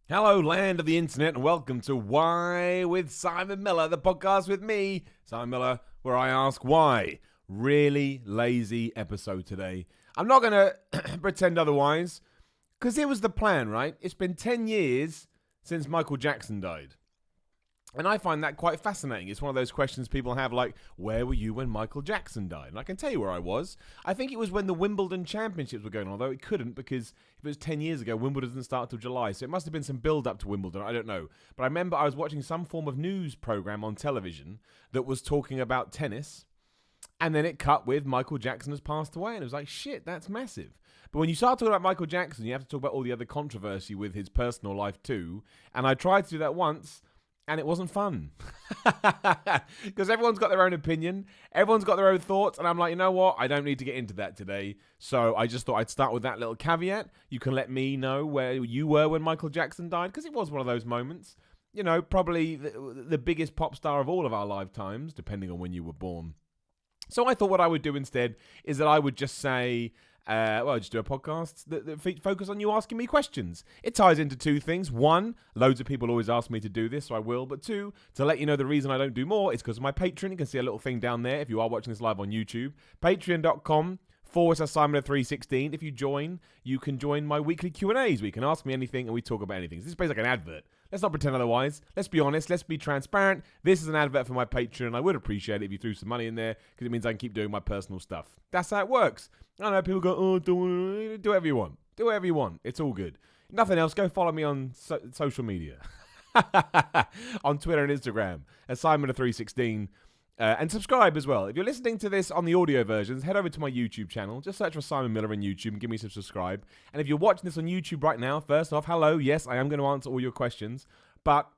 Hello, land of the internet, and welcome to Why with Simon Miller, the podcast with me, Simon Miller, where I ask why. Really lazy episode today. I'm not going to pretend otherwise, because it was the plan, right? It's been 10 years since Michael Jackson died. And I find that quite fascinating. It's one of those questions people have like, where were you when Michael Jackson died? And I can tell you where I was. I think it was when the Wimbledon Championships were going on, although it couldn't because if it was 10 years ago, Wimbledon doesn't start till July. So it must have been some build up to Wimbledon. I don't know. But I remember I was watching some form of news program on television that was talking about tennis. And then it cut with Michael Jackson has passed away. And it was like, shit, that's massive. But when you start talking about Michael Jackson, you have to talk about all the other controversy with his personal life too. And I tried to do that once. And it wasn't fun because everyone's got their own opinion. Everyone's got their own thoughts. And I'm like, you know what? I don't need to get into that today. So I just thought I'd start with that little caveat. You can let me know where you were when Michael Jackson died, because it was one of those moments. You know, probably the biggest pop star of all of our lifetimes, depending on when you were born. So I thought what I would do instead is that I would just say, just do a podcast that focus on you asking me questions. It ties into two things. One, loads of people always ask me to do this, so I will. But two, to let you know the reason I don't do more is because of my Patreon. You can see a little thing down there if you are watching this live on YouTube. Patreon.com/Simon316. If you join, you can join my weekly Q&As where you can ask me anything and we talk about anything. So this is basically like an advert. Let's not pretend otherwise. Let's be honest. Let's be transparent. This is an advert for my Patreon. I would appreciate it if you threw some money in there because it means I can keep doing my personal stuff. That's how it works. I know people go, oh, do whatever you want. Do whatever you want. It's all good. Nothing else. Go follow me on social media. On Twitter and Instagram at Simon316. And subscribe as well. If you're listening to this on the audio versions, head over to my YouTube channel. Just search for Simon Miller on YouTube and give me some subscribe. And if you're watching this on YouTube right now, first off, hello. Yes, I am going to answer all your questions. But,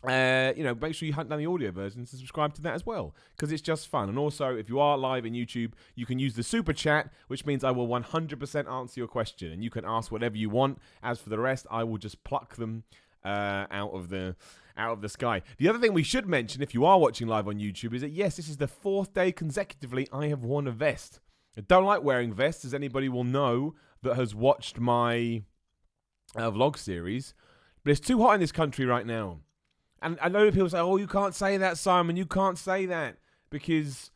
make sure you hunt down the audio versions and subscribe to that as well, because it's just fun. And also, if you are live in YouTube, you can use the super chat, which means I will 100% answer your question. And you can ask whatever you want. As for the rest, I will just pluck them out of the sky. The other thing we should mention, if you are watching live on YouTube, is that yes, this is the fourth day consecutively I have worn a vest. I don't like wearing vests, as anybody will know that has watched my vlog series, but it's too hot in this country right now. And I know that people say, oh, you can't say that, Simon, you can't say that, because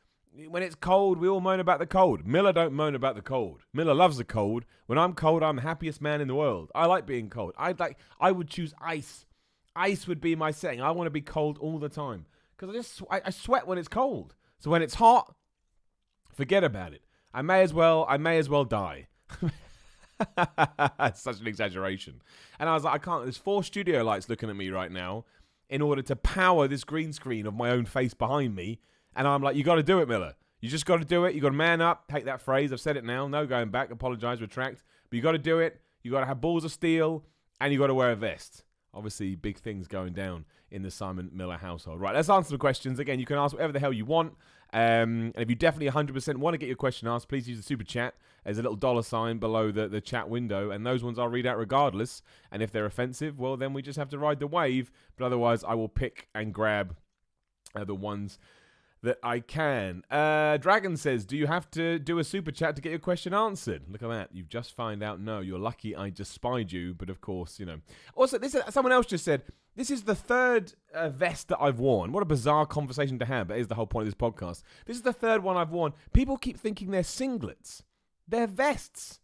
when it's cold, we all moan about the cold. Miller don't moan about the cold. Miller loves the cold. When I'm cold, I'm the happiest man in the world. I like being cold. I would choose ice. Ice would be my setting. I want to be cold all the time because I sweat when it's cold. So when it's hot, forget about it. I may as well die. It's such an exaggeration. And I was like, I can't. There's 4 studio lights looking at me right now in order to power this green screen of my own face behind me. And I'm like, you got to do it, Miller. You just got to do it. You got to man up. Take that phrase. I've said it now. No going back. Apologize. Retract. But you got to do it. You got to have balls of steel, and you got to wear a vest. Obviously, big things going down in the Simon Miller household. Right, let's answer the questions. Again, you can ask whatever the hell you want. And if you definitely 100% want to get your question asked, please use the super chat. There's a little $sign below the chat window, and those ones I'll read out regardless. And if they're offensive, well, then we just have to ride the wave. But otherwise, I will pick and grab the ones that I can. Dragon says, do you have to do a super chat to get your question answered? Look at that. You've just found out. No, you're lucky I just spied you. But of course, you know. Also, someone else just said, this is the third vest that I've worn. What a bizarre conversation to have. That is the whole point of this podcast. This is the third one I've worn. People keep thinking they're singlets. They're vests.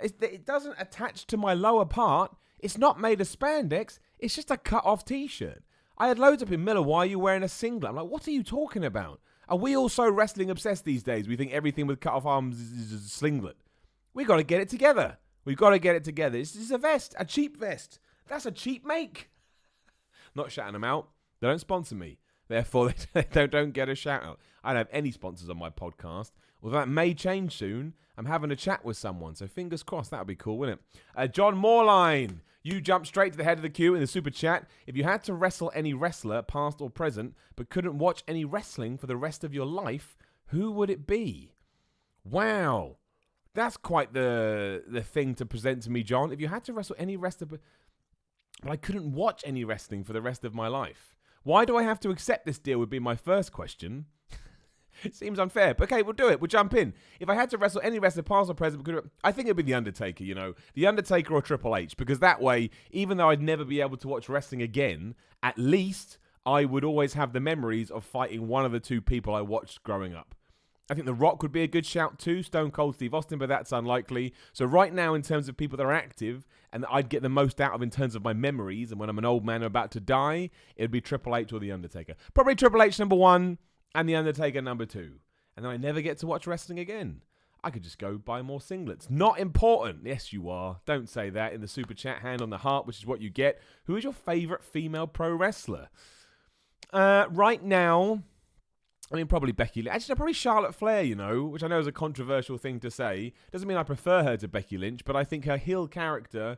It doesn't attach to my lower part. It's not made of spandex. It's just a cut-off T-shirt. I had loads of people, Miller, why are you wearing a singlet? I'm like, what are you talking about? Are we all so wrestling obsessed these days? We think everything with cut-off arms is a singlet. We got to get it together. We've got to get it together. This is a vest, a cheap vest. That's a cheap make. Not shouting them out. They don't sponsor me. Therefore, they don't get a shout out. I don't have any sponsors on my podcast. Although that may change soon. I'm having a chat with someone. So fingers crossed. That would be cool, wouldn't it? John Moreline. You jumped straight to the head of the queue in the super chat. If you had to wrestle any wrestler, past or present, but couldn't watch any wrestling for the rest of your life, who would it be? Wow. That's quite the thing to present to me, John. If you had to wrestle any wrestler, but I couldn't watch any wrestling for the rest of my life. Why do I have to accept this deal would be my first question. It seems unfair. But okay, we'll do it. We'll jump in. If I had to wrestle any wrestler, past or present, I think it'd be The Undertaker, The Undertaker or Triple H. Because that way, even though I'd never be able to watch wrestling again, at least I would always have the memories of fighting one of the two people I watched growing up. I think The Rock would be a good shout too, Stone Cold Steve Austin, but that's unlikely. So right now, in terms of people that are active and that I'd get the most out of in terms of my memories, and when I'm an old man about to die, it'd be Triple H or The Undertaker. Probably Triple H number 1 and The Undertaker number 2. And then I never get to watch wrestling again. I could just go buy more singlets. Not important. Yes, you are. Don't say that in the super chat. Hand on the heart, which is what you get. Who is your favourite female pro wrestler? Right now, I mean, probably Becky Lynch. Actually, probably Charlotte Flair, which I know is a controversial thing to say. Doesn't mean I prefer her to Becky Lynch, but I think her heel character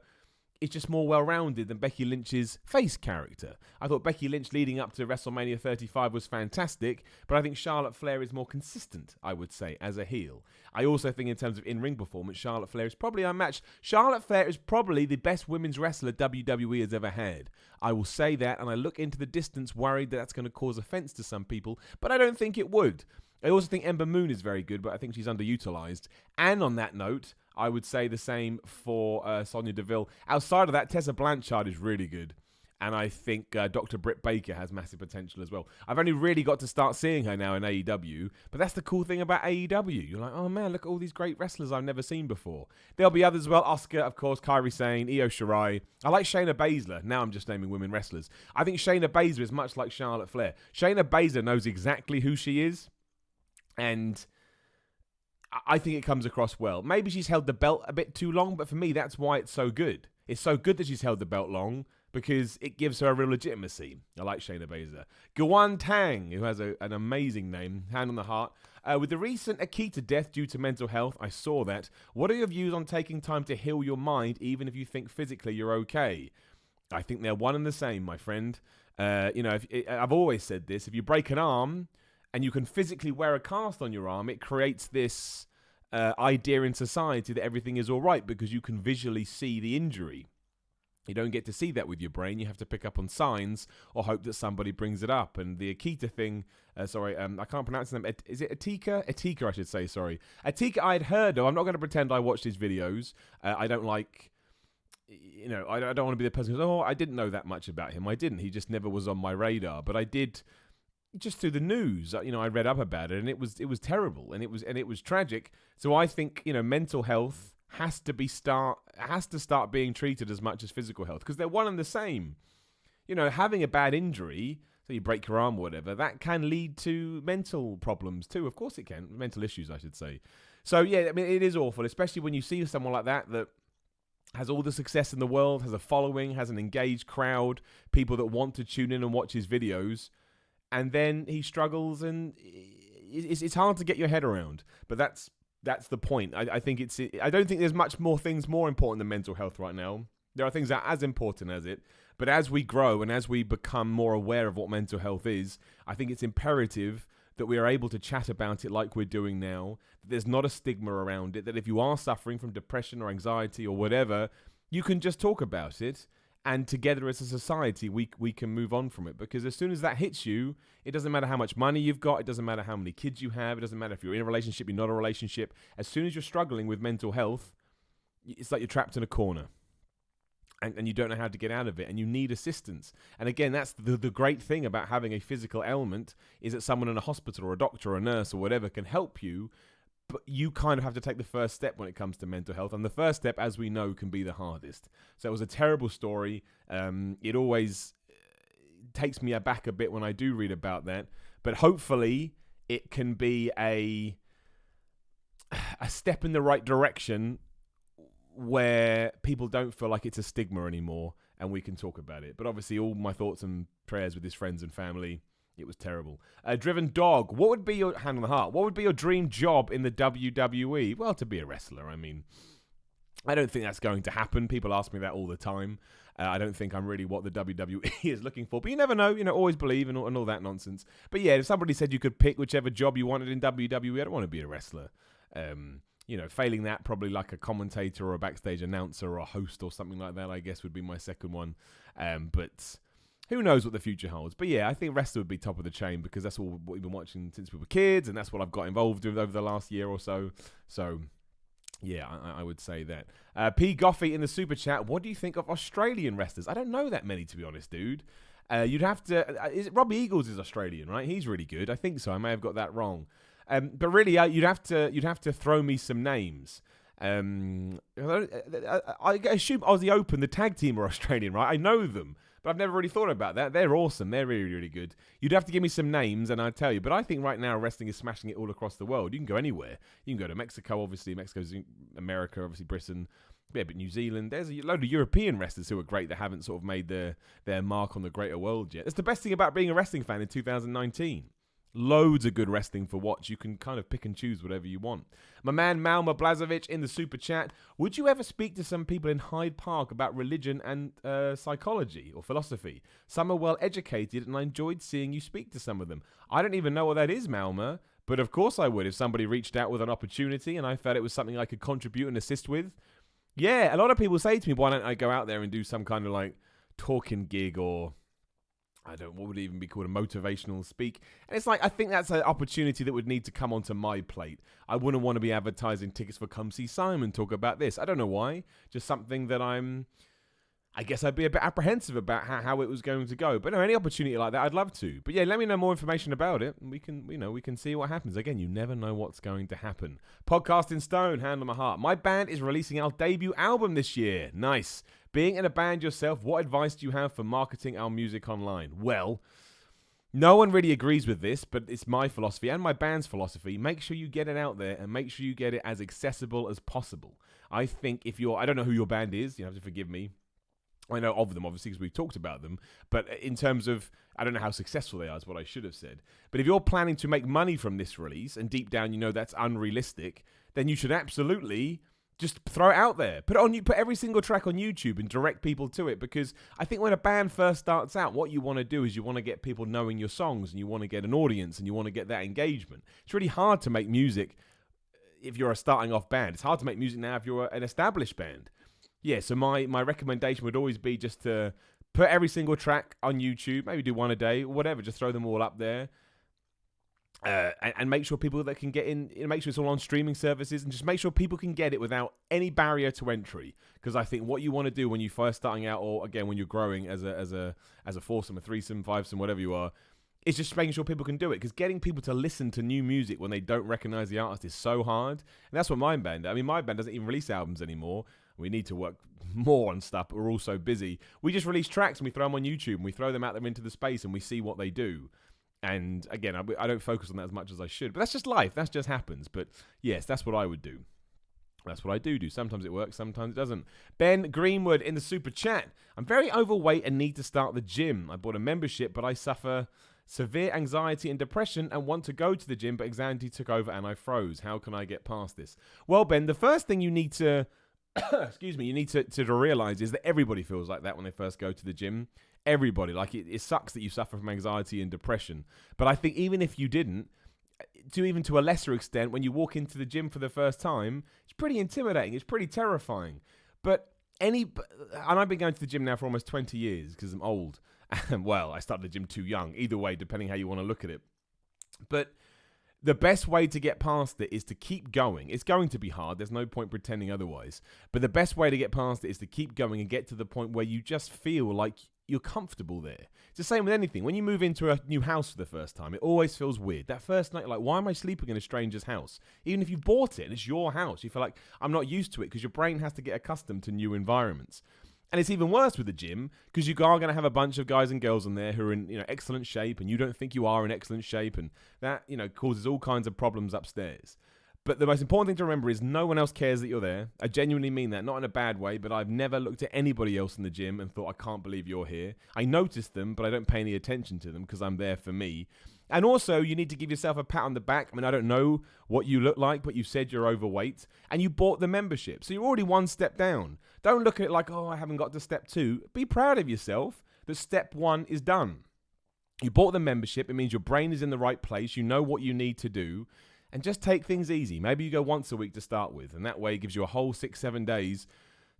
is just more well-rounded than Becky Lynch's face character. I thought Becky Lynch leading up to WrestleMania 35 was fantastic, but I think Charlotte Flair is more consistent, I would say, as a heel. I also think in terms of in-ring performance, Charlotte Flair is probably unmatched. Charlotte Flair is probably the best women's wrestler WWE has ever had. I will say that, and I look into the distance worried that that's going to cause offense to some people, but I don't think it would. I also think Ember Moon is very good, but I think she's underutilized. And on that note, I would say the same for Sonya Deville. Outside of that, Tessa Blanchard is really good. And I think Dr. Britt Baker has massive potential as well. I've only really got to start seeing her now in AEW. But that's the cool thing about AEW. You're like, oh man, look at all these great wrestlers I've never seen before. There'll be others as well. Asuka, of course, Kairi Sane, Io Shirai. I like Shayna Baszler. Now I'm just naming women wrestlers. I think Shayna Baszler is much like Charlotte Flair. Shayna Baszler knows exactly who she is. And I think it comes across well. Maybe she's held the belt a bit too long, but for me, that's why it's so good. It's so good that she's held the belt long because it gives her a real legitimacy. I like Shayna Baszler. Guan Tang, who has an amazing name, hand on the heart. With the recent Akita death due to mental health, I saw that. What are your views on taking time to heal your mind, even if you think physically you're okay? I think they're one and the same, my friend. I've always said this. If you break an arm and you can physically wear a cast on your arm, it creates this idea in society that everything is all right because you can visually see the injury. You don't get to see that with your brain. You have to pick up on signs or hope that somebody brings it up. And the Akita thing, I can't pronounce them. Is it Atika? Atika, I should say, sorry. Atika I'd heard of. I'm not going to pretend I watched his videos. I don't like... I don't want to be the person who goes, I didn't know that much about him. I didn't. He just never was on my radar. But I did... just through the news, I read up about it, and it was terrible, and it was tragic. So I think mental health has to start being treated as much as physical health because they're one and the same. Having a bad injury, so you break your arm or whatever, that can lead to mental problems too. Of course it can, mental issues, I should say. So yeah, I mean it is awful, especially when you see someone like that has all the success in the world, has a following, has an engaged crowd, people that want to tune in and watch his videos. And then he struggles, and it's hard to get your head around. But that's the point. I don't think there's much more things more important than mental health right now. There are things that are as important as it. But as we grow and as we become more aware of what mental health is, I think it's imperative that we are able to chat about it like we're doing now. That there's not a stigma around it. That if you are suffering from depression or anxiety or whatever, you can just talk about it. And together as a society, we can move on from it. Because as soon as that hits you, it doesn't matter how much money you've got. It doesn't matter how many kids you have. It doesn't matter if you're in a relationship, you're not in a relationship. As soon as you're struggling with mental health, it's like you're trapped in a corner. And you don't know how to get out of it. And you need assistance. And again, that's the great thing about having a physical ailment is that someone in a hospital or a doctor or a nurse or whatever can help you. But you kind of have to take the first step when it comes to mental health. And the first step, as we know, can be the hardest. So it was a terrible story. It always takes me aback a bit when I do read about that. But hopefully it can be a step in the right direction where people don't feel like it's a stigma anymore and we can talk about it. But obviously all my thoughts and prayers with his friends and family. It was terrible. Driven Dog, what would be your, hand on the heart, what would be your dream job in the WWE? Well, to be a wrestler. I mean, I don't think that's going to happen. People ask me that all the time. I don't think I'm really what the WWE is looking for. But you never know. Always believe and all that nonsense. But yeah, if somebody said you could pick whichever job you wanted in WWE, I don't want to be a wrestler. Failing that, probably like a commentator or a backstage announcer or a host or something like that, I guess would be my second one. But who knows what the future holds? But yeah, I think wrestling would be top of the chain because that's all what we've been watching since we were kids, and that's what I've got involved with over the last year or so. So yeah, I would say that. P. Goffey in the super chat. What do you think of Australian wrestlers? I don't know that many, to be honest, dude. You'd have to. Robbie Eagles is Australian, right? He's really good. I think so. I may have got that wrong. But really, you'd have to throw me some names. I assume Aussie Open, the tag team, are Australian, right? I know them, but I've never really thought about that. They're awesome. They're really, really good. You'd have to give me some names, and I'd tell you. But I think right now wrestling is smashing it all across the world. You can go anywhere. You can go to Mexico, obviously. Mexico's America, obviously Britain. Yeah, but New Zealand. There's a load of European wrestlers who are great that haven't sort of made their mark on the greater world yet. That's the best thing about being a wrestling fan in 2019. Loads of good wrestling for watch. You can kind of pick and choose whatever you want. My man Malma Blazovic in the super chat. Would you ever speak to some people in Hyde Park about religion and psychology or philosophy? Some are well educated and I enjoyed seeing you speak to some of them. I don't even know what that is, Malma, but of course I would if somebody reached out with an opportunity and I felt it was something I could contribute and assist with. Yeah, a lot of people say to me, why don't I go out there and do some kind of like talking gig or what would it even be called, a motivational speak? And it's like, I think that's an opportunity that would need to come onto my plate. I wouldn't want to be advertising tickets for Come See Simon, talk about this. I don't know why. Just something that I guess I'd be a bit apprehensive about how it was going to go. But no, any opportunity like that, I'd love to. But yeah, let me know more information about it. And we can see what happens. Again, you never know what's going to happen. Podcast in Stone, hand on my heart. My band is releasing our debut album this year. Nice. Being in a band yourself, what advice do you have for marketing our music online? Well, no one really agrees with this, but it's my philosophy and my band's philosophy. Make sure you get it out there and make sure you get it as accessible as possible. I think I don't know who your band is, you have to forgive me. I know of them, obviously, because we've talked about them. But in terms of, I don't know how successful they are, is what I should have said. But if you're planning to make money from this release, and deep down you know that's unrealistic, then you should absolutely just throw it out there. Put every single track on YouTube and direct people to it. Because I think when a band first starts out, what you want to do is you want to get people knowing your songs, and you want to get an audience, and you want to get that engagement. It's really hard to make music if you're a starting off band. It's hard to make music now if you're an established band. Yeah, so my recommendation would always be just to put every single track on YouTube, maybe do one a day, or whatever, just throw them all up there. And make sure people that can get in, make sure it's all on streaming services, and just make sure people can get it without any barrier to entry. Because I think what you want to do when you're first starting out, or again when you're growing as a foursome, a threesome, fivesome, whatever you are, is just making sure people can do it. Because getting people to listen to new music when they don't recognize the artist is so hard. And that's what my band. I mean, my band doesn't even release albums anymore. We need to work more on stuff, but we're all so busy. We just release tracks and we throw them on YouTube and we throw them out there into the space and we see what they do. And again, I don't focus on that as much as I should, but that's just life. That just happens. But yes, that's what I would do. That's what I do. Sometimes it works, sometimes it doesn't. Ben Greenwood in the super chat. I'm very overweight and need to start the gym. I bought a membership, but I suffer severe anxiety and depression and want to go to the gym, but anxiety took over and I froze. How can I get past this? Well, Ben, the first thing you need to you need to realize is that everybody feels like that when they first go to the gym. Everybody. Like, it sucks that you suffer from anxiety and depression. But I think even if you didn't, to a lesser extent, when you walk into the gym for the first time, it's pretty intimidating. It's pretty terrifying. And I've been going to the gym now for almost 20 years because I'm old. Well, I started the gym too young. Either way, depending how you want to look at it. But the best way to get past it is to keep going. It's going to be hard. There's no point pretending otherwise. But the best way to get past it is to keep going and get to the point where you just feel like you're comfortable there. It's the same with anything. When you move into a new house for the first time, it always feels weird. That first night, you're like, why am I sleeping in a stranger's house? Even if you bought it and it's your house, you feel like, I'm not used to it, because your brain has to get accustomed to new environments. And it's even worse with the gym, because you are going to have a bunch of guys and girls in there who are in excellent shape, and you don't think you are in excellent shape, and that causes all kinds of problems upstairs. But the most important thing to remember is no one else cares that you're there. I genuinely mean that, not in a bad way, but I've never looked at anybody else in the gym and thought, I can't believe you're here. I notice them, but I don't pay any attention to them because I'm there for me. And also, you need to give yourself a pat on the back. I mean, I don't know what you look like, but you said you're overweight, and you bought the membership. So you're already one step down. Don't look at it like, I haven't got to step 2. Be proud of yourself that step 1 is done. You bought the membership. It means your brain is in the right place. You know what you need to do. And just take things easy. Maybe you go once a week to start with, and that way it gives you a whole 6-7 days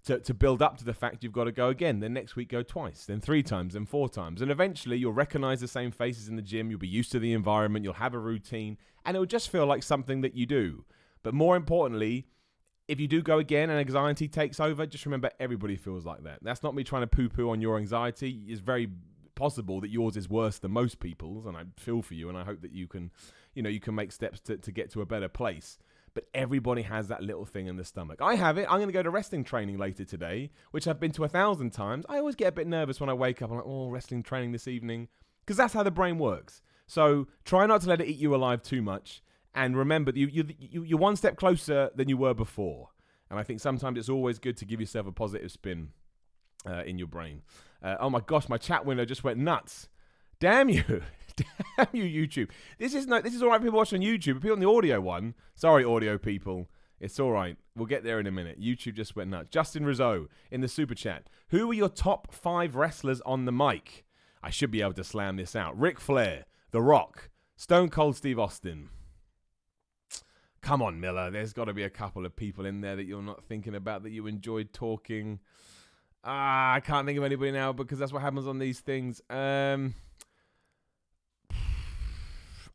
to build up to the fact you've got to go again. Then next week go twice, then 3 times, then 4 times. And eventually you'll recognize the same faces in the gym. You'll be used to the environment. You'll have a routine. And it'll just feel like something that you do. But more importantly, if you do go again and anxiety takes over, just remember everybody feels like that. That's not me trying to poo-poo on your anxiety. It's very possible that yours is worse than most people's, and I feel for you, and I hope that you can make steps to get to a better place. But everybody has that little thing in the stomach. I have it. I'm going to go to wrestling training later today, which I've been to 1,000 times. I always get a bit nervous when I wake up. I'm like, oh, wrestling training this evening. Because that's how the brain works. So try not to let it eat you alive too much. And remember, you're one step closer than you were before. And I think sometimes it's always good to give yourself a positive spin in your brain. Oh my gosh, my chat window just went nuts. Damn you. Damn you, YouTube. This is all right for people watching on YouTube, but people on the audio one, sorry, audio people, it's all right. We'll get there in a minute. YouTube just went nuts. Justin Rizzo in the super chat. Who are your top 5 wrestlers on the mic? I should be able to slam this out. Ric Flair, The Rock, Stone Cold Steve Austin. Come on, Miller. There's got to be a couple of people in there that you're not thinking about that you enjoyed talking. I can't think of anybody now because that's what happens on these things.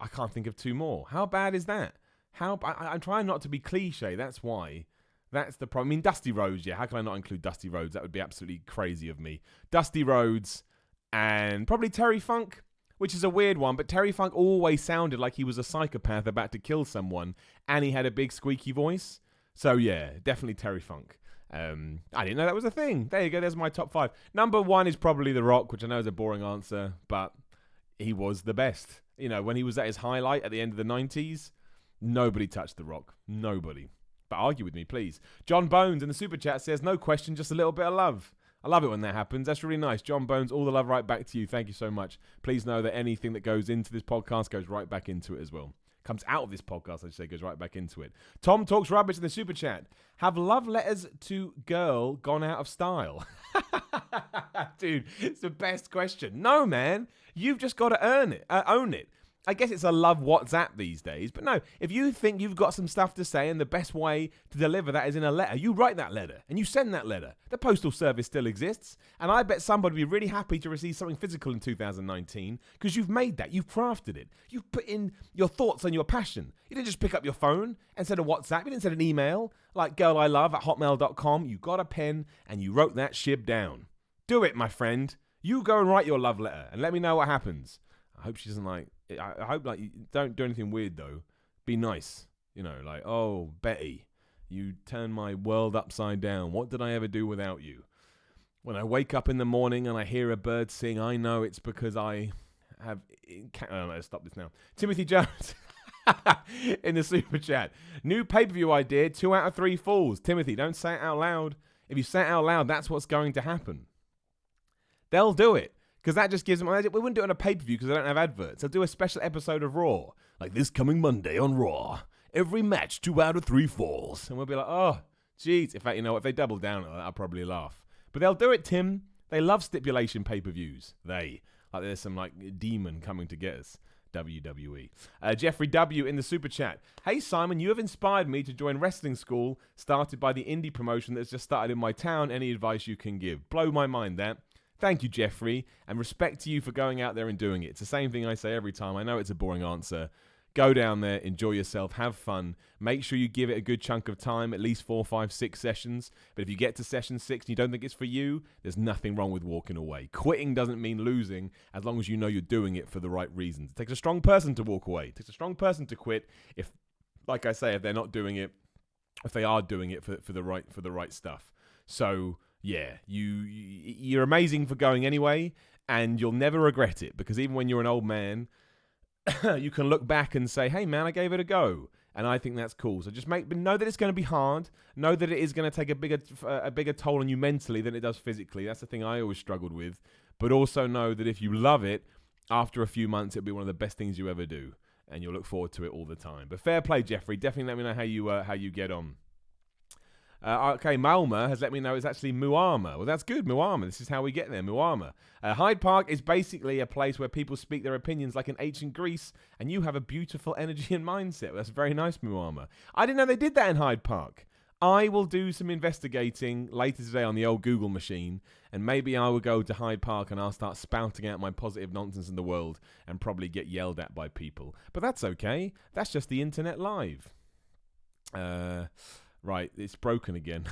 I can't think of 2 more. How bad is that? I'm trying not to be cliche. That's why. That's the problem. I mean, Dusty Rhodes, yeah. How can I not include Dusty Rhodes? That would be absolutely crazy of me. Dusty Rhodes and probably Terry Funk, which is a weird one. But Terry Funk always sounded like he was a psychopath about to kill someone. And he had a big squeaky voice. So, yeah, definitely Terry Funk. I didn't know that was a thing. There you go. There's my top 5. Number 1 is probably The Rock, which I know is a boring answer. But he was the best. You know, when he was at his highlight at the end of the 90s, nobody touched The Rock. Nobody. But argue with me, please. John Bones in the super chat says, no question, just a little bit of love. I love it when that happens. That's really nice. John Bones, all the love right back to you. Thank you so much. Please know that anything that goes into this podcast goes right back into it as well. Comes out of this podcast, I should say, goes right back into it. Tom Talks Rubbish in the super chat. Have love letters to girl gone out of style? Dude, it's the best question. No, man. You've just got to own it. I guess it's a love WhatsApp these days. But no, if you think you've got some stuff to say and the best way to deliver that is in a letter, you write that letter and you send that letter. The postal service still exists. And I bet somebody would be really happy to receive something physical in 2019 because you've made that. You've crafted it. You've put in your thoughts and your passion. You didn't just pick up your phone and send a WhatsApp. You didn't send an email like girlilove@hotmail.com. You got a pen and you wrote that shib down. Do it, my friend. You go and write your love letter and let me know what happens. I hope she doesn't I hope you don't do anything weird though. Be nice. You know, like, oh, Betty, you turned my world upside down. What did I ever do without you? When I wake up in the morning and I hear a bird sing, I know it's because I have... let's stop this now. Timothy Jones in the super chat. New pay-per-view idea, 2 out of 3 falls. Timothy, don't say it out loud. If you say it out loud, that's what's going to happen. They'll do it. Because that just gives them... We wouldn't do it on a pay-per-view because they don't have adverts. They'll do a special episode of Raw. Like this coming Monday on Raw. Every match, 2 out of 3 falls. And we'll be like, oh, jeez. In fact, you know, if they double down on that, I'll probably laugh. But they'll do it, Tim. They love stipulation pay-per-views. Like there's some demon coming to get us. WWE. Jeffrey W. in the super chat. Hey, Simon, you have inspired me to join wrestling school started by the indie promotion that's just started in my town. Any advice you can give? Blow my mind, that. Thank you, Jeffrey, and respect to you for going out there and doing it. It's the same thing I say every time. I know it's a boring answer. Go down there, enjoy yourself, have fun. Make sure you give it a good chunk of time, at least 4, 5, 6 sessions. But if you get to session 6 and you don't think it's for you, there's nothing wrong with walking away. Quitting doesn't mean losing, as long as you know you're doing it for the right reasons. It takes a strong person to walk away. It takes a strong person to quit if, like I say, if they're not doing it, if they are doing it for the right stuff. So... yeah, you're amazing for going anyway, and you'll never regret it, because even when you're an old man, you can look back and say, hey man, I gave it a go, and I think that's cool. So just know that it's going to be hard, know that it is going to take a bigger toll on you mentally than it does physically. That's the thing I always struggled with, but also know that if you love it, after a few months, it'll be one of the best things you ever do, and you'll look forward to it all the time. But fair play, Jeffrey. Definitely let me know how you get on. Okay, Malma has let me know it's actually Muama. Well, that's good, Muama. This is how we get there, Muama. Hyde Park is basically a place where people speak their opinions like in ancient Greece, and you have a beautiful energy and mindset. That's very nice, Muama. I didn't know they did that in Hyde Park. I will do some investigating later today on the old Google machine, and maybe I will go to Hyde Park and I'll start spouting out my positive nonsense in the world and probably get yelled at by people. But that's okay. That's just the internet live. Right, it's broken again.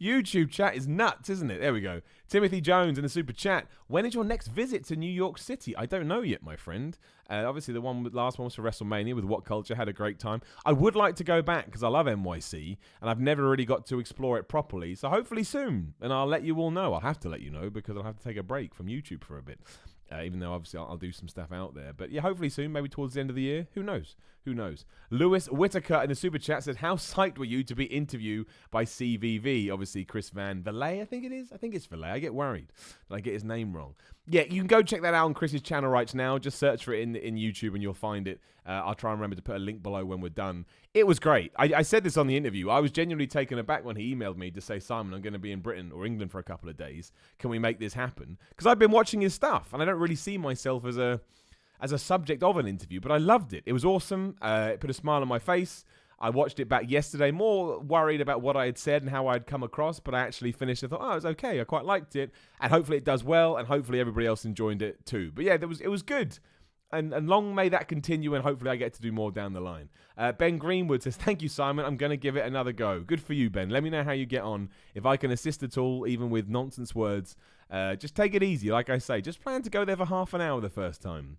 YouTube chat is nuts, isn't it? There we go. Timothy Jones in the super chat. When is your next visit to New York City? I don't know yet, my friend. Obviously, the last one was for WrestleMania with What Culture. Had a great time. I would like to go back because I love NYC, and I've never really got to explore it properly. So hopefully soon, and I'll let you all know. I'll have to let you know because I'll have to take a break from YouTube for a bit. Even though obviously I'll do some stuff out there. But yeah, hopefully soon, maybe towards the end of the year. Who knows? Who knows? Lewis Whitaker in the super chat said, how psyched were you to be interviewed by CVV? Obviously, Chris Van Valley, I think it is. I think it's Valley. I get worried that I get his name wrong. Yeah, you can go check that out on Chris's channel right now. Just search for it in YouTube and you'll find it. I'll try and remember to put a link below when we're done. It was great. I said this on the interview. I was genuinely taken aback when he emailed me to say, Simon, I'm going to be in Britain or England for a couple of days. Can we make this happen? Because I've been watching his stuff and I don't really see myself as a subject of an interview, but I loved it. It was awesome. It put a smile on my face. I watched it back yesterday, more worried about what I had said and how I'd come across, but I actually finished and thought, oh, it was okay. I quite liked it. And hopefully it does well, and hopefully everybody else enjoyed it too. But yeah, it was good. And long may that continue, and hopefully I get to do more down the line. Ben Greenwood says, thank you, Simon. I'm going to give it another go. Good for you, Ben. Let me know how you get on. If I can assist at all, even with nonsense words, just take it easy. Like I say, just plan to go there for half an hour the first time.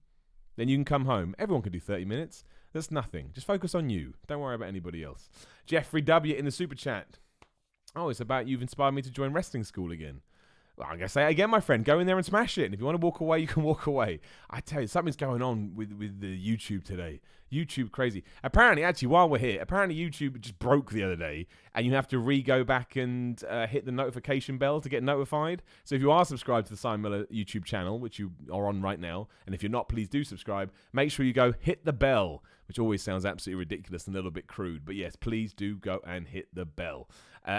Then you can come home. Everyone can do 30 minutes. That's nothing. Just focus on you. Don't worry about anybody else. Jeffrey W. in the super chat. Oh, it's about you've inspired me to join wrestling school again. Well, I'm going to say it again, my friend. Go in there and smash it. And if you want to walk away, you can walk away. I tell you, something's going on with the YouTube today. YouTube crazy. Apparently, actually, while we're here, apparently YouTube just broke the other day. And you have to go back and hit the notification bell to get notified. So if you are subscribed to the Simon Miller YouTube channel, which you are on right now, and if you're not, please do subscribe. Make sure you go hit the bell, which always sounds absolutely ridiculous and a little bit crude. But yes, please do go and hit the bell.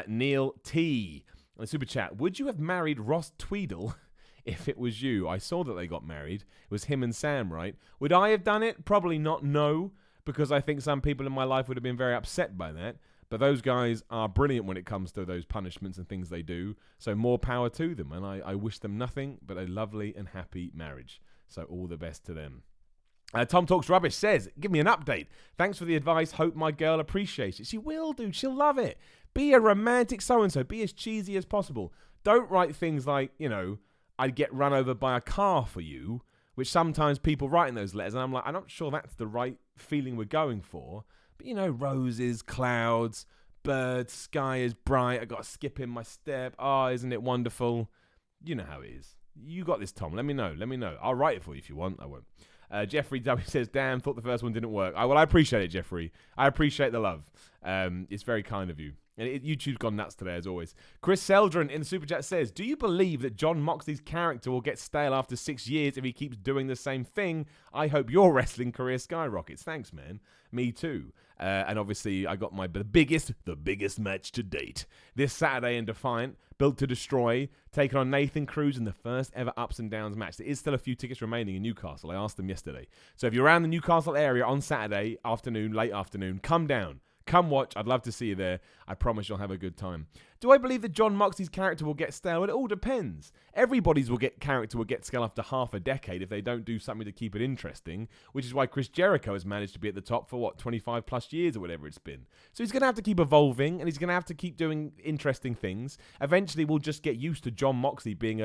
Neil T. On the super chat, would you have married Ross Tweedle if it was you? I saw that they got married. It was him and Sam, right? Would I have done it? Probably not, no, because I think some people in my life would have been very upset by that. But those guys are brilliant when it comes to those punishments and things they do. So more power to them. And I wish them nothing but a lovely and happy marriage. So all the best to them. Tom Talks Rubbish says, give me an update. Thanks for the advice. Hope my girl appreciates it. She will, dude. She'll love it. Be a romantic so-and-so. Be as cheesy as possible. Don't write things like, I'd get run over by a car for you, which sometimes people write in those letters. And I'm like, I'm not sure that's the right feeling we're going for. But, roses, clouds, birds, sky is bright. I got a skip in my step. Oh, isn't it wonderful? You know how it is. You got this, Tom. Let me know. I'll write it for you if you want. I won't. Jeffrey W says, damn, thought the first one didn't work. Well, I appreciate it, Jeffrey. I appreciate the love. It's very kind of you. And YouTube's gone nuts today, as always. Chris Seldron in the super chat says, do you believe that John Moxley's character will get stale after 6 years if he keeps doing the same thing? I hope your wrestling career skyrockets. Thanks, man. Me too. And obviously, I got the biggest match to date. This Saturday in Defiant, Built to Destroy, taking on Nathan Cruz in the first ever Ups and Downs match. There is still a few tickets remaining in Newcastle. I asked them yesterday. So if you're around the Newcastle area on Saturday afternoon, late afternoon, come down. Come watch. I'd love to see you there. I promise you'll have a good time. Do I believe that John Moxley's character will get stale? Well, it all depends. Everybody's character will get stale after half a decade if they don't do something to keep it interesting, which is why Chris Jericho has managed to be at the top for, 25 plus years or whatever it's been. So he's going to have to keep evolving, and he's going to have to keep doing interesting things. Eventually, we'll just get used to John Moxley being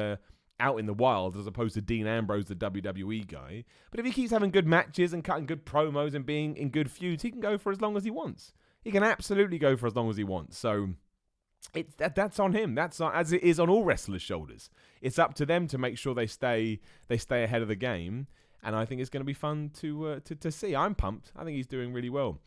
out in the wild as opposed to Dean Ambrose, the WWE guy. But if he keeps having good matches and cutting good promos and being in good feuds, he can go for as long as he wants. He can absolutely go for as long as he wants. So that's on him. That's as it is on all wrestlers' shoulders. It's up to them to make sure they stay ahead of the game. And I think it's going to be fun to see. I'm pumped. I think he's doing really well.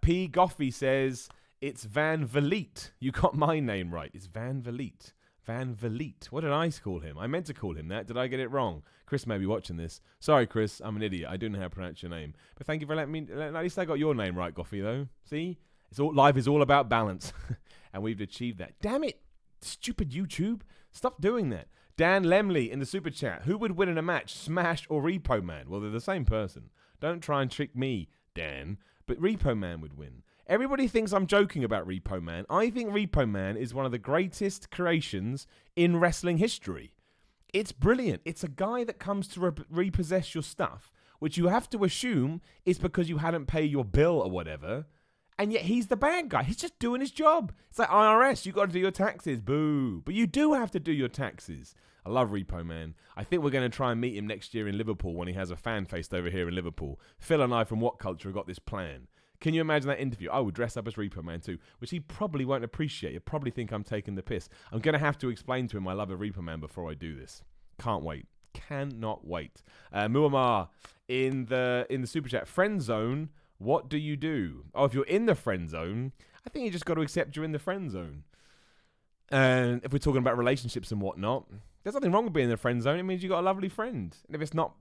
P. Goffey says, it's Van Vliet. You got my name right. It's Van Vliet. Van Vliet. What did I call him? I meant to call him that. Did I get it wrong? Chris may be watching this. Sorry, Chris. I'm an idiot. I don't know how to pronounce your name. But thank you for letting me... At least I got your name right, Goffey, though. See? Life is all about balance. And we've achieved that. Damn it. Stupid YouTube. Stop doing that. Dan Lemley in the super chat. Who would win in a match? Smash or Repo Man? Well, they're the same person. Don't try and trick me, Dan. But Repo Man would win. Everybody thinks I'm joking about Repo Man. I think Repo Man is one of the greatest creations in wrestling history. It's brilliant. It's a guy that comes to repossess your stuff, which you have to assume is because you hadn't paid your bill or whatever. And yet he's the bad guy. He's just doing his job. It's like IRS. You got to do your taxes. Boo. But you do have to do your taxes. I love Repo Man. I think we're going to try and meet him next year in Liverpool when he has a fan feast over here in Liverpool. Phil and I from What Culture have got this plan. Can you imagine that interview? I would dress up as Repo Man too, which he probably won't appreciate. He'll probably think I'm taking the piss. I'm going to have to explain to him my love of Repo Man before I do this. Can't wait. Cannot wait. Muammar in the super chat. Friend zone. What do you do? Oh, if you're in the friend zone, I think you just got to accept you're in the friend zone. And if we're talking about relationships and whatnot, there's nothing wrong with being in the friend zone. It means you got a lovely friend. And if it's not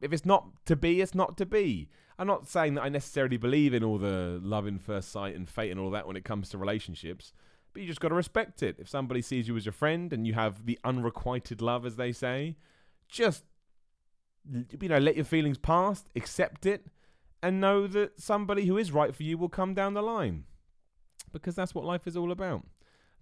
to be, it's not to be. I'm not saying that I necessarily believe in all the love in first sight and fate and all that when it comes to relationships, but you just got to respect it. If somebody sees you as your friend and you have the unrequited love, as they say, just let your feelings pass, accept it, and know that somebody who is right for you will come down the line. Because that's what life is all about.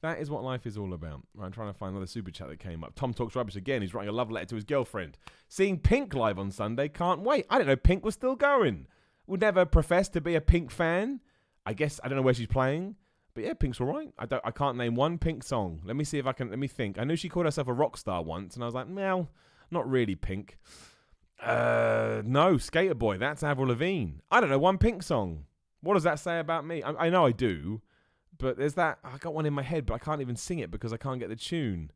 That is what life is all about. Right, I'm trying to find another super chat that came up. Tom Talks Rubbish again. He's writing a love letter to his girlfriend. Seeing Pink live on Sunday. Can't wait. I didn't know Pink was still going. Would never profess to be a Pink fan. I guess I don't know where she's playing. But yeah, Pink's all right. I can't name one Pink song. Let me see if I can. Let me think. I knew she called herself a rock star once. And I was like, well, not really Pink. No, Skater Boy. That's Avril Lavigne. I don't know one Pink song. What does that say about me? I know I do, but there's that. I got one in my head, but I can't even sing it because I can't get the tune.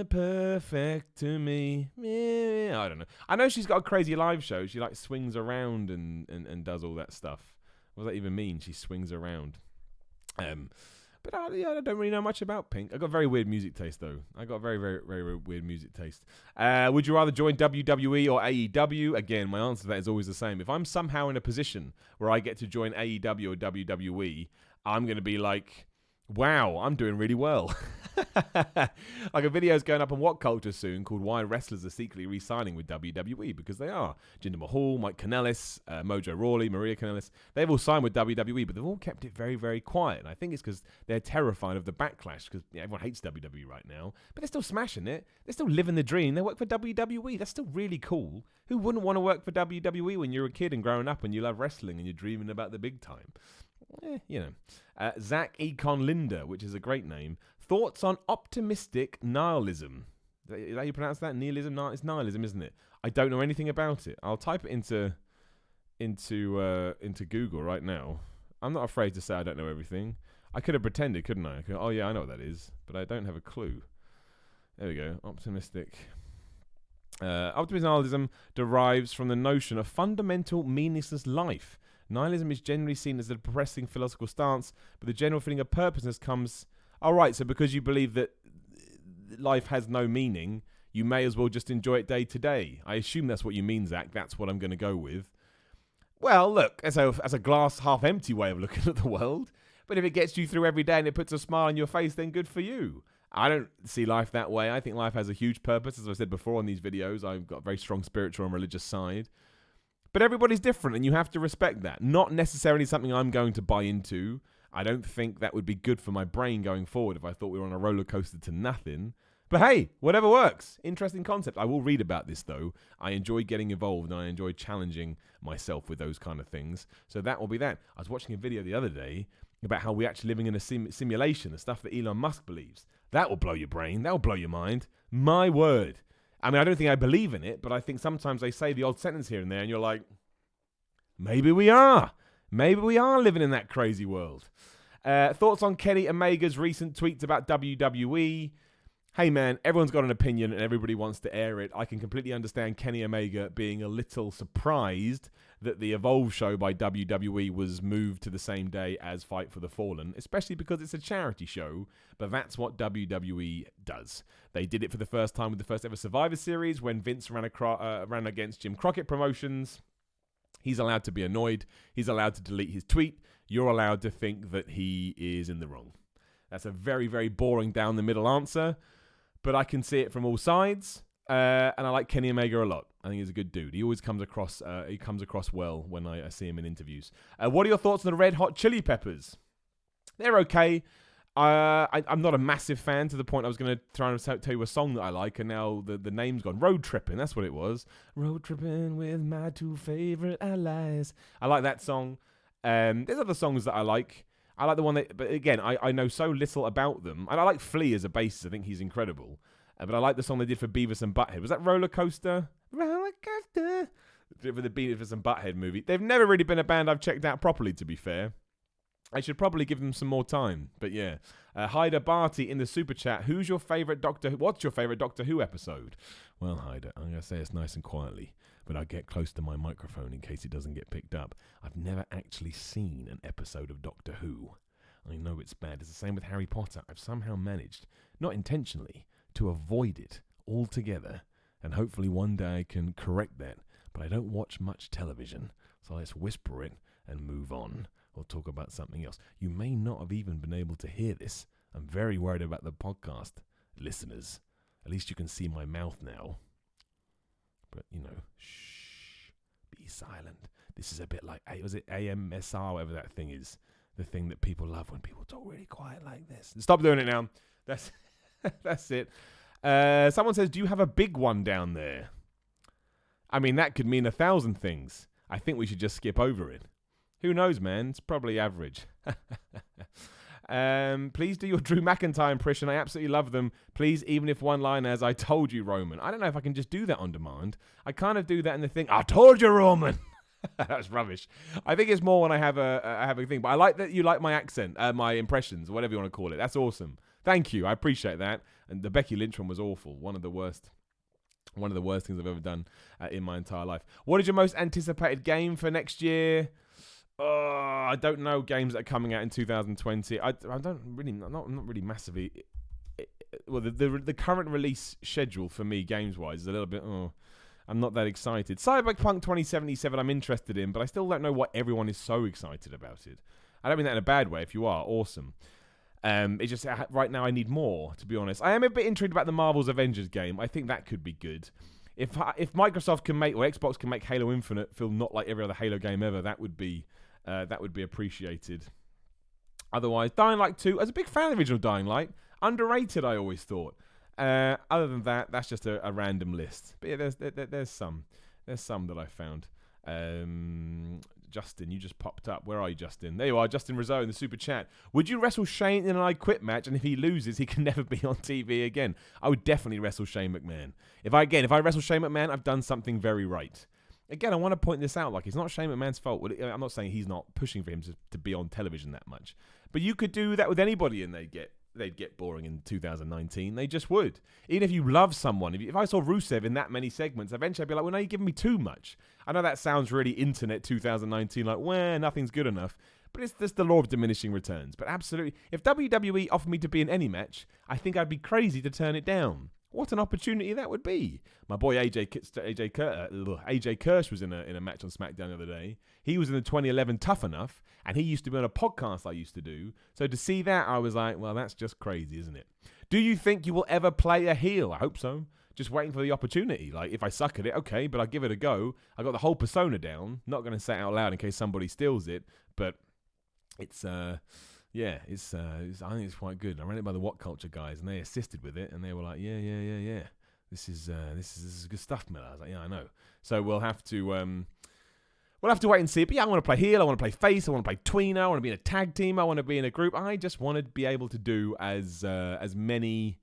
Perfect to me. I don't know. I know she's got a crazy live show. She like swings around and does all that stuff. What does that even mean? She swings around. But I don't really know much about Pink. I got very weird music taste, though. I got very, very, very weird music taste. Would you rather join WWE or AEW? Again, my answer to that is always the same. If I'm somehow in a position where I get to join AEW or WWE, I'm going to be like, wow, I'm doing really well. Like a video's going up on What Culture soon called Why Wrestlers Are Secretly Re-Signing with WWE, because they are. Jinder Mahal, Mike Kanellis, Mojo Rawley, Maria Kanellis, they've all signed with WWE, but they've all kept it very, very quiet. And I think it's because they're terrified of the backlash, because everyone hates WWE right now, but they're still smashing it. They're still living the dream. They work for WWE. That's still really cool. Who wouldn't want to work for WWE when you're a kid and growing up and you love wrestling and you're dreaming about the big time? Zach Econ Linda, which is a great name. Thoughts on optimistic nihilism? Is that how you pronounce that? Nihilism? It's nihilism, isn't it? I don't know anything about it. I'll type it into Google right now. I'm not afraid to say I don't know everything. I could have pretended, couldn't I? Oh yeah, I know what that is, but I don't have a clue. There we go. Optimistic. Optimistic nihilism derives from the notion of fundamental meaningless life. Nihilism is generally seen as a depressing philosophical stance, but the general feeling of purposelessness comes... All right, so because you believe that life has no meaning, you may as well just enjoy it day to day. I assume that's what you mean, Zach. That's what I'm going to go with. Well, look, as a glass half empty way of looking at the world, but if it gets you through every day and it puts a smile on your face, then good for you. I don't see life that way. I think life has a huge purpose. As I said before on these videos, I've got a very strong spiritual and religious side. But everybody's different, and you have to respect that. Not necessarily something I'm going to buy into. I don't think that would be good for my brain going forward if I thought we were on a roller coaster to nothing. But hey, whatever works. Interesting concept. I will read about this, though. I enjoy getting involved, and I enjoy challenging myself with those kind of things. So that will be that. I was watching a video the other day about how we're actually living in a simulation, the stuff that Elon Musk believes. That will blow your brain. That will blow your mind. My word. I mean, I don't think I believe in it, but I think sometimes they say the odd sentence here and there, and you're like, maybe we are. Maybe we are living in that crazy world. Thoughts on Kenny Omega's recent tweets about WWE? Hey man, everyone's got an opinion and everybody wants to air it. I can completely understand Kenny Omega being a little surprised that the Evolve show by WWE was moved to the same day as Fight for the Fallen, especially because it's a charity show, but that's what WWE does. They did it for the first time with the first ever Survivor Series when Vince ran against Jim Crockett Promotions. He's allowed to be annoyed. He's allowed to delete his tweet. You're allowed to think that he is in the wrong. That's a very, very boring down the middle answer, but I can see it from all sides. And I like Kenny Omega a lot. I think he's a good dude. He always comes across well when I see him in interviews. What are your thoughts on the Red Hot Chili Peppers? They're okay. I'm not a massive fan to the point I was going to try and tell you a song that I like, and now the name's gone. Road Tripping, that's what it was. Road Tripping with my two favorite allies. I like that song. There's other songs that I like. I like the one that, but again, I know so little about them. And I like Flea as a bassist. I think he's incredible. But I like the song they did for Beavis and Butthead. Was that Roller Coaster? Roller Coaster. For the Beavis and Butthead movie. They've never really been a band I've checked out properly, to be fair. I should probably give them some more time. But yeah. Hyder Barty in the super chat. What's your favourite Doctor Who episode? Well, Hyder, I'm going to say it's nice and quietly, but I get close to my microphone in case it doesn't get picked up. I've never actually seen an episode of Doctor Who. I know it's bad. It's the same with Harry Potter. I've somehow managed, not intentionally, to avoid it altogether. And hopefully one day I can correct that. But I don't watch much television, so let's whisper it and move on. Or talk about something else. You may not have even been able to hear this. I'm very worried about the podcast listeners. At least you can see my mouth now. But, shh, be silent. This is a bit like, was it AMSR, whatever that thing is? The thing that people love when people talk really quiet like this. Stop doing it now. That's that's it. Someone says, do you have a big one down there? I mean, that could mean 1,000 things. I think we should just skip over it. Who knows, man? It's probably average. Please do your Drew McIntyre impression. I absolutely love them. Please, even if one line as I told you, Roman. I don't know if I can just do that on demand. I kind of do that in the thing. I told you, Roman. That's rubbish. I think it's more when I have a thing. But I like that you like my accent, my impressions, whatever you want to call it. That's awesome. Thank you. I appreciate that. And the Becky Lynch one was awful. One of the worst things I've ever done in my entire life. What is your most anticipated game for next year? I don't know games that are coming out in 2020. I don't really, not really massively. Well, the current release schedule for me, games-wise, is a little bit, I'm not that excited. Cyberpunk 2077 I'm interested in, but I still don't know why everyone is so excited about it. I don't mean that in a bad way. If you are, awesome. It's just, right now I need more, to be honest. I am a bit intrigued about the Marvel's Avengers game. I think that could be good. If Microsoft can make, or Xbox can make Halo Infinite feel not like every other Halo game ever, that would be appreciated. Otherwise, Dying Light 2, as a big fan of the original Dying Light, underrated I always thought. Other than that, that's just a random list. But yeah, there's some that I found. Justin, you just popped up. Where are you, Justin? There you are, Justin Rizzo in the super chat. Would you wrestle Shane in an I Quit match? And if he loses, he can never be on TV again. I would definitely wrestle Shane McMahon. If I wrestle Shane McMahon, I've done something very right. Again, I want to point this out. Like, it's not Shane McMahon's fault. I'm not saying he's not pushing for him to be on television that much. But you could do that with anybody and they'd get boring in 2019. They just would. Even if you love someone, if I saw Rusev in that many segments, eventually I'd be like, well, now you're giving me too much. I know that sounds really internet 2019, like, well, nothing's good enough. But it's just the law of diminishing returns. But absolutely, if WWE offered me to be in any match, I think I'd be crazy to turn it down. What an opportunity that would be. My boy AJ Kirsch was in a match on SmackDown the other day. He was in the 2011 Tough Enough, and he used to be on a podcast I used to do. So to see that, I was like, well, that's just crazy, isn't it? Do you think you will ever play a heel? I hope so. Just waiting for the opportunity. Like, if I suck at it, okay, but I'll give it a go. I got the whole persona down. Not going to say it out loud in case somebody steals it, but it's... Yeah, I think it's quite good. I ran it by the What Culture guys, and they assisted with it, and they were like, yeah. This is good stuff, Miller. I was like, yeah, I know. So we'll have to wait and see. But yeah, I want to play heel. I want to play face. I want to play tweener. I want to be in a tag team. I want to be in a group. I just want to be able to do as many.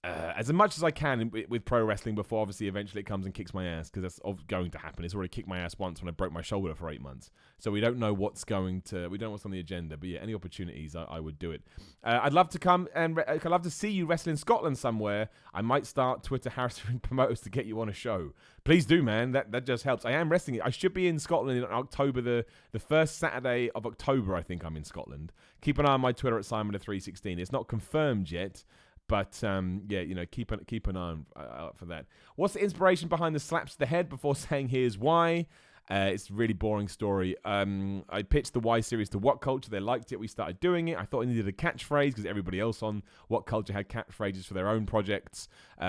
As much as I can with pro wrestling before, obviously, eventually it comes and kicks my ass, because that's going to happen. It's already kicked my ass once when I broke my shoulder for 8 months. So we don't know what's on the agenda. But yeah, any opportunities, I would do it. I'd love to come and I'd love to see you wrestle in Scotland somewhere. I might start Twitter harassing promoters to get you on a show. Please do, man. That just helps. I am wrestling it. I should be in Scotland in October, the first Saturday of October, I think I'm in Scotland. Keep an eye on my Twitter at Simon316. It's not confirmed yet. But, keep an eye out for that. What's the inspiration behind the slaps to the head before saying here's why? It's a really boring story. I pitched the Y series to What Culture. They liked it. We started doing it. I thought I needed a catchphrase because everybody else on What Culture had catchphrases for their own projects.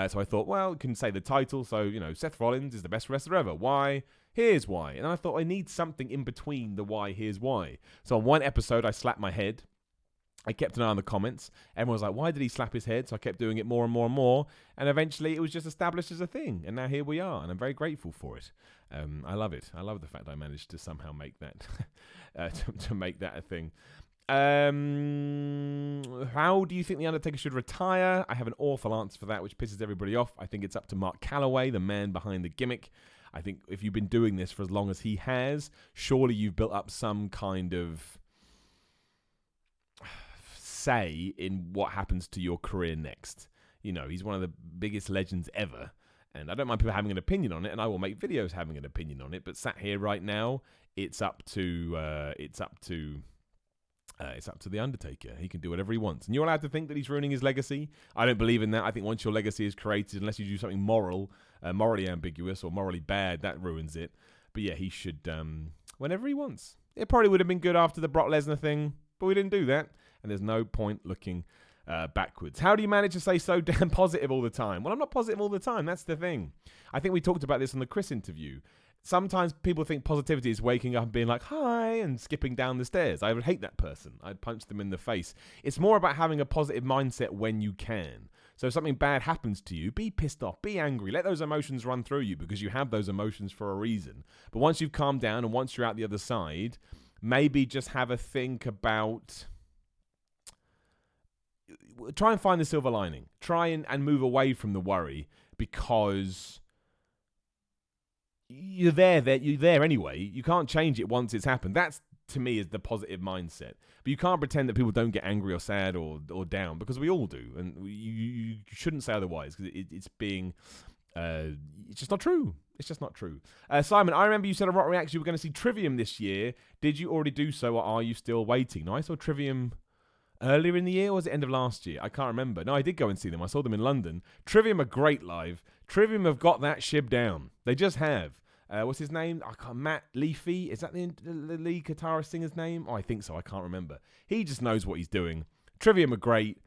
So I thought, well, you can say the title. So, Seth Rollins is the best wrestler ever. Why? Here's why. And I thought I need something in between the why, here's why. So on one episode, I slapped my head. I kept an eye on the comments. Everyone was like, why did he slap his head? So I kept doing it more and more and more. And eventually it was just established as a thing. And now here we are. And I'm very grateful for it. I love it. I love the fact I managed to somehow make that to make that a thing. How do you think The Undertaker should retire? I have an awful answer for that, which pisses everybody off. I think it's up to Mark Calloway, the man behind the gimmick. I think if you've been doing this for as long as he has, surely you've built up some kind of say in what happens to your career next. He's one of the biggest legends ever, and I don't mind people having an opinion on it, and I will make videos having an opinion on it. But sat here right now, it's up to the Undertaker. He can do whatever he wants, and you're allowed to think that he's ruining his legacy. I don't believe in that. I think once your legacy is created, unless you do something morally ambiguous or morally bad, that ruins it. But yeah, he should whenever he wants. It probably would have been good after the Brock Lesnar thing, but we didn't do that. And there's no point looking backwards. How do you manage to stay so damn positive all the time? Well, I'm not positive all the time. That's the thing. I think we talked about this on the Chris interview. Sometimes people think positivity is waking up and being like, hi, and skipping down the stairs. I would hate that person. I'd punch them in the face. It's more about having a positive mindset when you can. So if something bad happens to you, be pissed off, be angry. Let those emotions run through you because you have those emotions for a reason. But once you've calmed down and once you're out the other side, maybe just have a think about... Try and find the silver lining. Try and move away from the worry because you're there anyway. You can't change it once it's happened. That's, to me, is the positive mindset. But you can't pretend that people don't get angry or sad or down, because we all do. And you shouldn't say otherwise, because it's being... it's just not true. It's just not true. Simon, I remember you said on Rock Reacts you were going to see Trivium this year. Did you already do so, or are you still waiting? No, I saw Trivium... earlier in the year, or was it end of last year? I can't remember. No, I did go and see them. I saw them in London. Trivium are great live. Trivium have got that shib down. They just have. What's his name? Matt Leafy. Is that the lead guitarist singer's name? Oh, I think so. I can't remember. He just knows what he's doing. Trivium are great,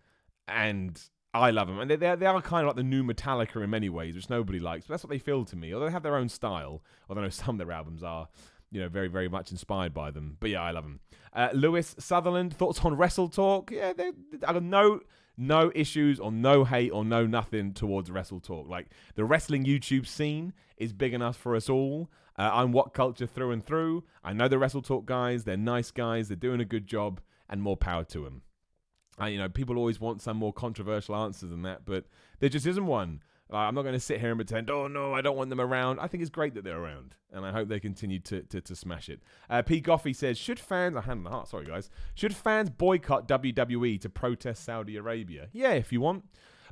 and I love them. And they are kind of like the new Metallica in many ways, which nobody likes. But that's what they feel to me. Although they have their own style. Although I know some of their albums are... very, very much inspired by them. But yeah, I love them. Lewis Sutherland, thoughts on Wrestle Talk? Yeah, I have no issues or no hate or no nothing towards Wrestle Talk. Like, the wrestling YouTube scene is big enough for us all. I'm What Culture through and through. I know the Wrestle Talk guys. They're nice guys. They're doing a good job, and more power to them. People always want some more controversial answers than that, but there just isn't one. I'm not going to sit here and pretend, oh no, I don't want them around. I think it's great that they're around, and I hope they continue to smash it. P. Goffey says, should fans boycott WWE to protest Saudi Arabia? Yeah, if you want.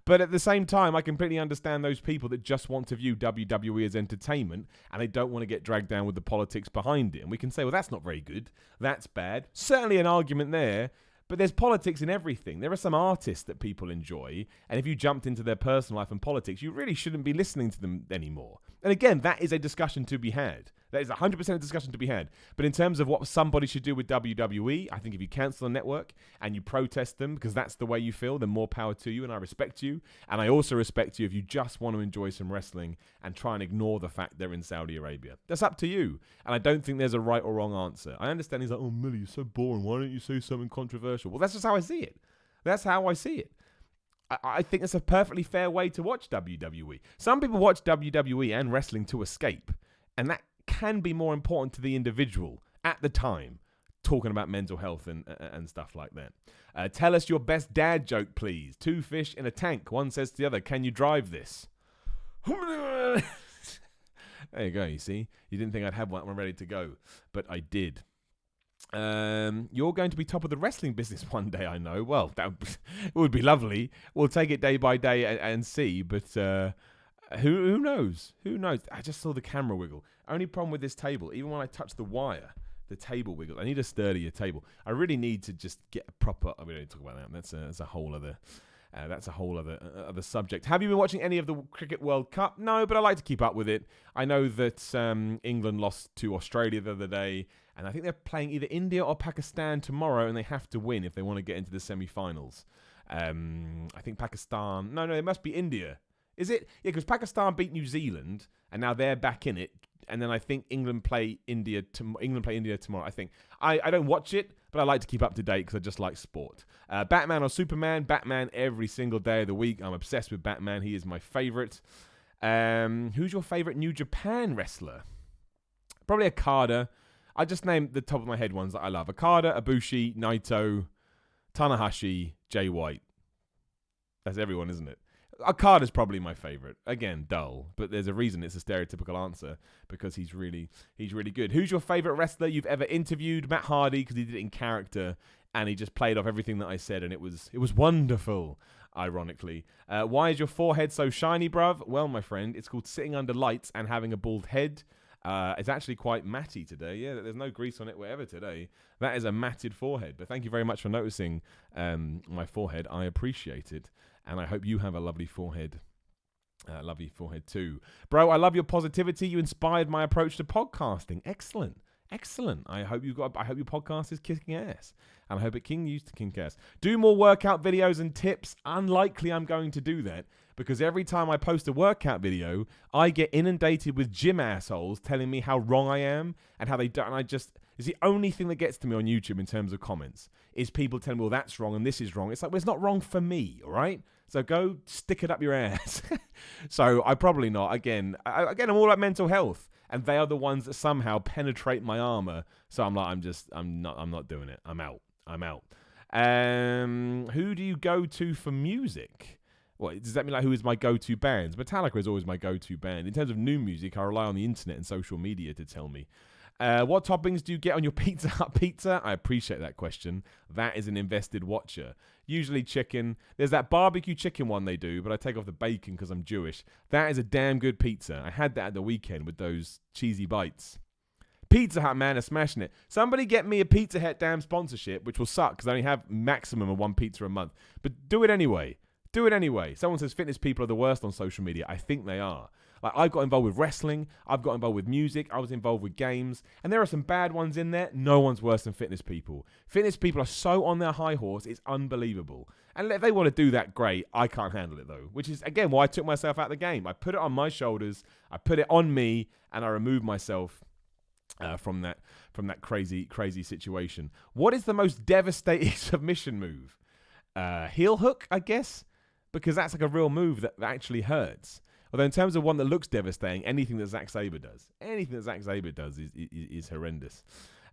But at the same time, I completely understand those people that just want to view WWE as entertainment, and they don't want to get dragged down with the politics behind it. And we can say, well, that's not very good. That's bad. Certainly an argument there. But there's politics in everything. There are some artists that people enjoy, and if you jumped into their personal life and politics, you really shouldn't be listening to them anymore. And again, that is a discussion to be had. That is 100% a discussion to be had. But in terms of what somebody should do with WWE, I think if you cancel a network and you protest them because that's the way you feel, then more power to you, and I respect you. And I also respect you if you just want to enjoy some wrestling and try and ignore the fact they're in Saudi Arabia. That's up to you. And I don't think there's a right or wrong answer. I understand he's like, oh, Millie, you're so boring. Why don't you say something controversial? Well, that's just how I see it. That's how I see it. I think it's a perfectly fair way to watch WWE. Some people watch WWE and wrestling to escape, and that can be more important to the individual at the time, talking about mental health and stuff like that. Tell us your best dad joke, please. 2 fish in a tank. One says to the other, can you drive this? There you go, you see. You didn't think I'd have one ready to go, but I did. You're going to be top of the wrestling business one day, I know. Well, that would be lovely. We'll take it day by day and see, but who knows? Who knows? I just saw the camera wiggle. Only problem with this table, even when I touch the wire, the table wiggles. I need a sturdier table. I really need to just get a proper... we don't talk about that. That's a whole other That's a whole other subject. Have you been watching any of the Cricket World Cup? No, but I like to keep up with it. I know that England lost to Australia the other day, and I think they're playing either India or Pakistan tomorrow, and they have to win if they want to get into the semi-finals. I think Pakistan... No, it must be India. Is it? Yeah, because Pakistan beat New Zealand, and now they're back in it. And then I think England play India tomorrow, I think. I don't watch it, but I like to keep up to date because I just like sport. Batman or Superman? Batman every single day of the week. I'm obsessed with Batman. He is my favorite. Who's your favorite New Japan wrestler? Probably Okada. I just named the top of my head ones that I love. Okada, Ibushi, Naito, Tanahashi, Jay White. That's everyone, isn't it? Okada's probably my favorite. Again, dull, but there's a reason it's a stereotypical answer because he's really good. Who's your favorite wrestler you've ever interviewed? Matt Hardy, because he did it in character and he just played off everything that I said, and it was wonderful. Ironically, why is your forehead so shiny, bruv? Well, my friend, it's called sitting under lights and having a bald head. It's actually quite matty today. Yeah, there's no grease on it whatever today. That is a matted forehead. But thank you very much for noticing my forehead. I appreciate it. And I hope you have a lovely forehead. Lovely forehead too. Bro, I love your positivity. You inspired my approach to podcasting. Excellent. I hope your podcast is kicking ass. And I hope it continues to kick ass. Do more workout videos and tips. Unlikely I'm going to do that. Because every time I post a workout video, I get inundated with gym assholes telling me how wrong I am and how they don't. And it's the only thing that gets to me on YouTube in terms of comments is people telling me, well, that's wrong and this is wrong. It's like, well, it's not wrong for me, all right? So go stick it up your ass. So I probably not. Again, I'm all about mental health, and they are the ones that somehow penetrate my armor. So I'm like, I'm not doing it. I'm out. Who do you go to for music? What does that mean? Like, who is my go-to bands? Metallica is always my go-to band. In terms of new music, I rely on the internet and social media to tell me. What toppings do you get on your Pizza Hut pizza? I appreciate that question. That is an invested watcher. Usually chicken. There's that barbecue chicken one they do, but I take off the bacon because I'm Jewish. That is a damn good pizza. I had that at the weekend with those cheesy bites. Pizza Hut, man, are smashing it. Somebody get me a Pizza Hut damn sponsorship, which will suck because I only have maximum of one pizza a month. But do it anyway. Someone says fitness people are the worst on social media. I think they are. Like, I got involved with wrestling. I've got involved with music. I was involved with games. And there are some bad ones in there. No one's worse than fitness people. Fitness people are so on their high horse. It's unbelievable. And if they want to do that, great. I can't handle it, though. Which is, again, why I took myself out of the game. I put it on my shoulders. I put it on me. And I removed myself from that crazy situation. What is the most devastating submission move? Heel hook, I guess. Because that's like a real move that actually hurts. Although in terms of one that looks devastating, anything that Zack Sabre does is horrendous.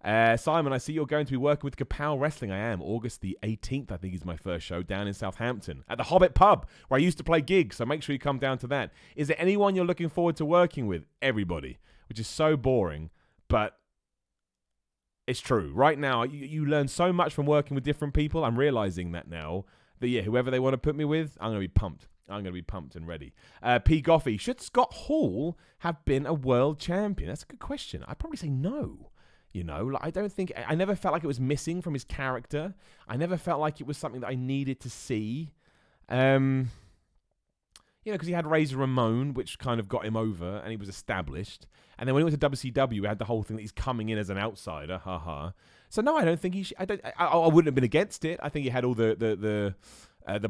Simon, I see you're going to be working with Kapow Wrestling. I am. August the 18th, I think, is my first show down in Southampton at the Hobbit Pub, where I used to play gigs. So make sure you come down to that. Is there anyone you're looking forward to working with? Everybody, which is so boring, but it's true. Right now, you learn so much from working with different people. I'm realizing that now. That, yeah, whoever they want to put me with, I'm going to be pumped. I'm going to be pumped and ready. P. Goffey, should Scott Hall have been a world champion? That's a good question. I'd probably say no. You know, like, I never felt like it was missing from his character. I never felt like it was something that I needed to see. Because he had Razor Ramon, which kind of got him over, and he was established. And then when he went to WCW, we had the whole thing that he's coming in as an outsider. So no, I don't think he should. I wouldn't have been against it. I think he had all the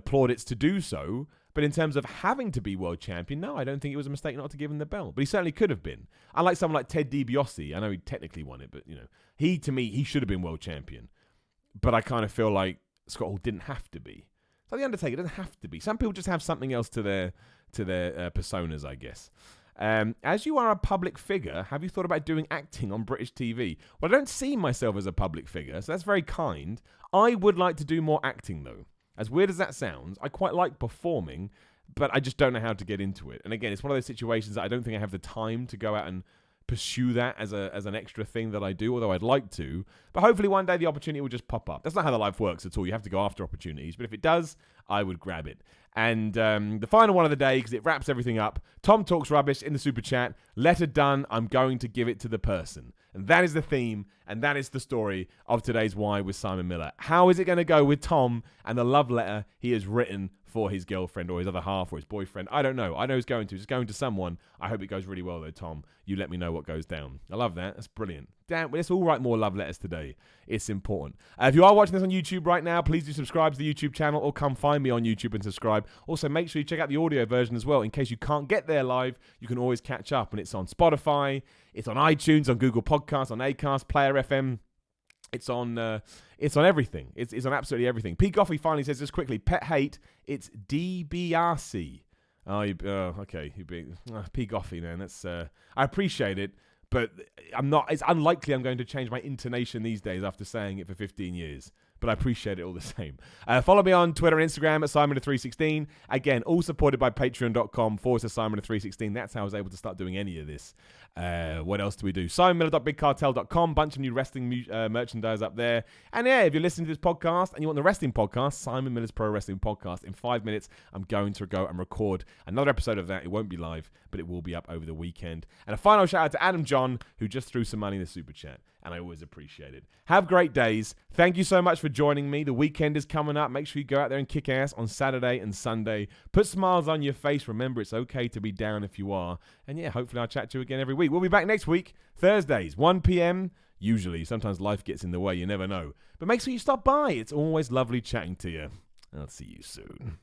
plaudits to do so. But in terms of having to be world champion, no, I don't think it was a mistake not to give him the belt. But he certainly could have been. Unlike someone like Ted DiBiase, I know he technically won it, but to me, he should have been world champion. But I kind of feel like Scott Hall didn't have to be. So the Undertaker doesn't have to be. Some people just have something else to their personas, I guess. As you are a public figure, have you thought about doing acting on British TV? Well, I don't see myself as a public figure, so that's very kind. I would like to do more acting, though. As weird as that sounds, I quite like performing, but I just don't know how to get into it. And again, it's one of those situations that I don't think I have the time to go out and pursue that as an extra thing that I do, although I'd like to. But hopefully one day the opportunity will just pop up. That's not how the life works at all. You have to go after opportunities. But if it does, I would grab it. And the final one of the day, because it wraps everything up, Tom Talks Rubbish in the super chat. Letter done. I'm going to give it to the person. And that is the theme, and that is the story of today's Why with Simon Miller. How is it going to go with Tom and the love letter he has written for his girlfriend or his other half or his boyfriend. I don't know. I know he's going to. He's going to someone. I hope it goes really well, though, Tom. You let me know what goes down. I love that. That's brilliant. Damn, let's all write more love letters today. It's important. If you are watching this on YouTube right now, please do subscribe to the YouTube channel or come find me on YouTube and subscribe. Also, make sure you check out the audio version as well. In case you can't get there live, you can always catch up. And it's on Spotify, it's on iTunes, on Google Podcasts, on Acast, Player FM. It's on everything. It's on absolutely everything. P. Goffey finally says just quickly, pet hate, it's DBRC. Okay. P. Goffey, man. That's I appreciate it, but it's unlikely I'm going to change my intonation these days after saying it for 15 years. But I appreciate it all the same. Follow me on Twitter and Instagram at Simon316. Again, all supported by patreon.com/Simon316. That's how I was able to start doing any of this. What else do we do? SimonMiller.BigCartel.com. Bunch of new wrestling merchandise up there. And yeah, if you're listening to this podcast and you want the wrestling podcast, Simon Miller's Pro Wrestling Podcast, in 5 minutes, I'm going to go and record another episode of that. It won't be live, but it will be up over the weekend. And a final shout out to Adam John, who just threw some money in the super chat. And I always appreciate it. Have great days. Thank you so much for joining me. The weekend is coming up. Make sure you go out there and kick ass on Saturday and Sunday. Put smiles on your face. Remember, it's okay to be down if you are. And yeah, hopefully I'll chat to you again every week. We'll be back next week, Thursdays, 1 p.m. Usually. Sometimes life gets in the way. You never know. But make sure you stop by. It's always lovely chatting to you. I'll see you soon.